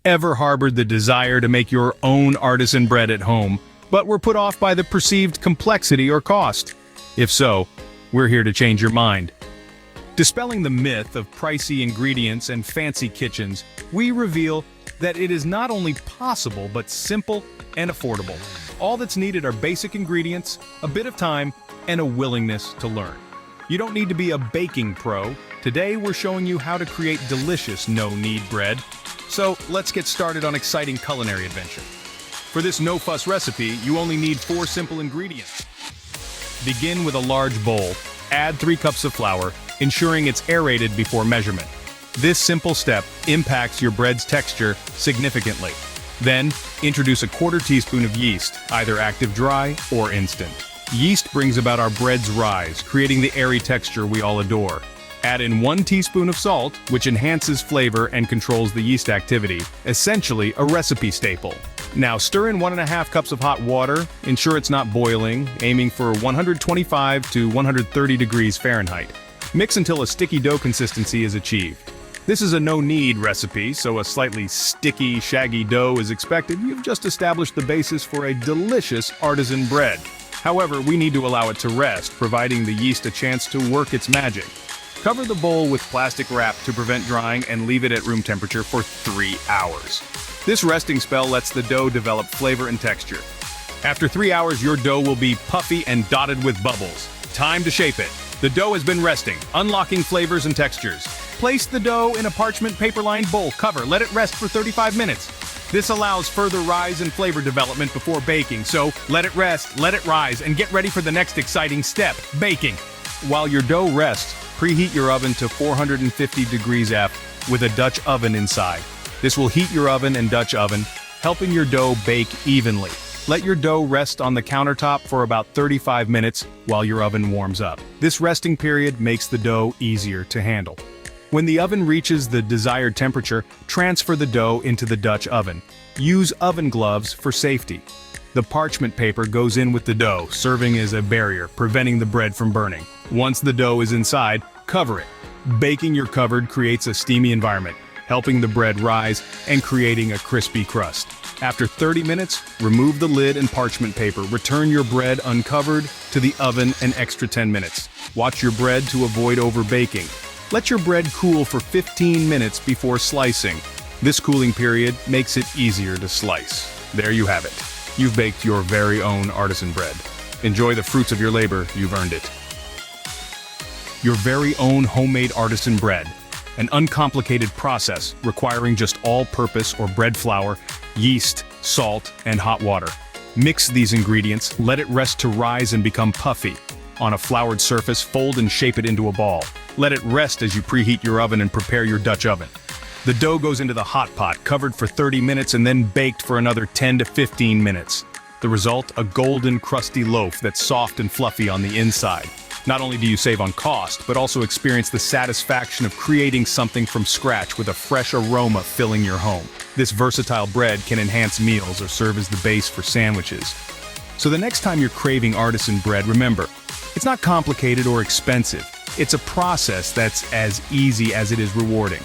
Ever harbored the desire to make your own artisan bread at home, but were put off by the perceived complexity or cost? If so, we're here to change your mind. Dispelling the myth of pricey ingredients and fancy kitchens, we reveal that it is not only possible but simple and affordable. All that's needed are basic ingredients, a bit of time, and a willingness to learn. You don't need to be a baking pro. Today we're showing you how to create delicious no-knead bread. So let's get started on exciting culinary adventure. For this no-fuss recipe, you only need 4 simple ingredients. Begin with a large bowl. Add 3 cups of flour, ensuring it's aerated before measurement. This simple step impacts your bread's texture significantly. Then, introduce a 1/4 teaspoon of yeast, either active dry or instant. Yeast brings about our bread's rise, creating the airy texture we all adore. Add in 1 teaspoon of salt, which enhances flavor and controls the yeast activity, essentially a recipe staple. Now stir in 1½ cups of hot water, ensure it's not boiling, aiming for 125 to 130 degrees Fahrenheit. Mix until a sticky dough consistency is achieved. This is a no-knead recipe, so a slightly sticky, shaggy dough is expected. You've just established the basis for a delicious artisan bread. However, we need to allow it to rest, providing the yeast a chance to work its magic. Cover the bowl with plastic wrap to prevent drying and leave it at room temperature for 3 hours. This resting spell lets the dough develop flavor and texture. After 3 hours, your dough will be puffy and dotted with bubbles. Time to shape it. The dough has been resting, unlocking flavors and textures. Place the dough in a parchment paper-lined bowl. Cover, let it rest for 35 minutes. This allows further rise and flavor development before baking, so let it rest, let it rise, and get ready for the next exciting step, baking. While your dough rests, preheat your oven to 450 degrees F with a Dutch oven inside. This will heat your oven and Dutch oven, helping your dough bake evenly. Let your dough rest on the countertop for about 35 minutes while your oven warms up. This resting period makes the dough easier to handle. When the oven reaches the desired temperature, transfer the dough into the Dutch oven. Use oven gloves for safety. The parchment paper goes in with the dough, serving as a barrier, preventing the bread from burning. Once the dough is inside, cover it. Baking your covered creates a steamy environment, helping the bread rise and creating a crispy crust. After 30 minutes, remove the lid and parchment paper. Return your bread uncovered to the oven an extra 10 minutes. Watch your bread to avoid overbaking. Let your bread cool for 15 minutes before slicing. This cooling period makes it easier to slice. There you have it. You've baked your very own artisan bread. Enjoy the fruits of your labor, you've earned it. Your very own homemade artisan bread. An uncomplicated process requiring just all-purpose or bread flour, yeast, salt, and hot water. Mix these ingredients, let it rest to rise and become puffy. On a floured surface, fold and shape it into a ball. Let it rest as you preheat your oven and prepare your Dutch oven. The dough goes into the hot pot, covered for 30 minutes and then baked for another 10 to 15 minutes. The result, a golden, crusty loaf that's soft and fluffy on the inside. Not only do you save on cost, but also experience the satisfaction of creating something from scratch with a fresh aroma filling your home. This versatile bread can enhance meals or serve as the base for sandwiches. So the next time you're craving artisan bread, remember, it's not complicated or expensive. It's a process that's as easy as it is rewarding.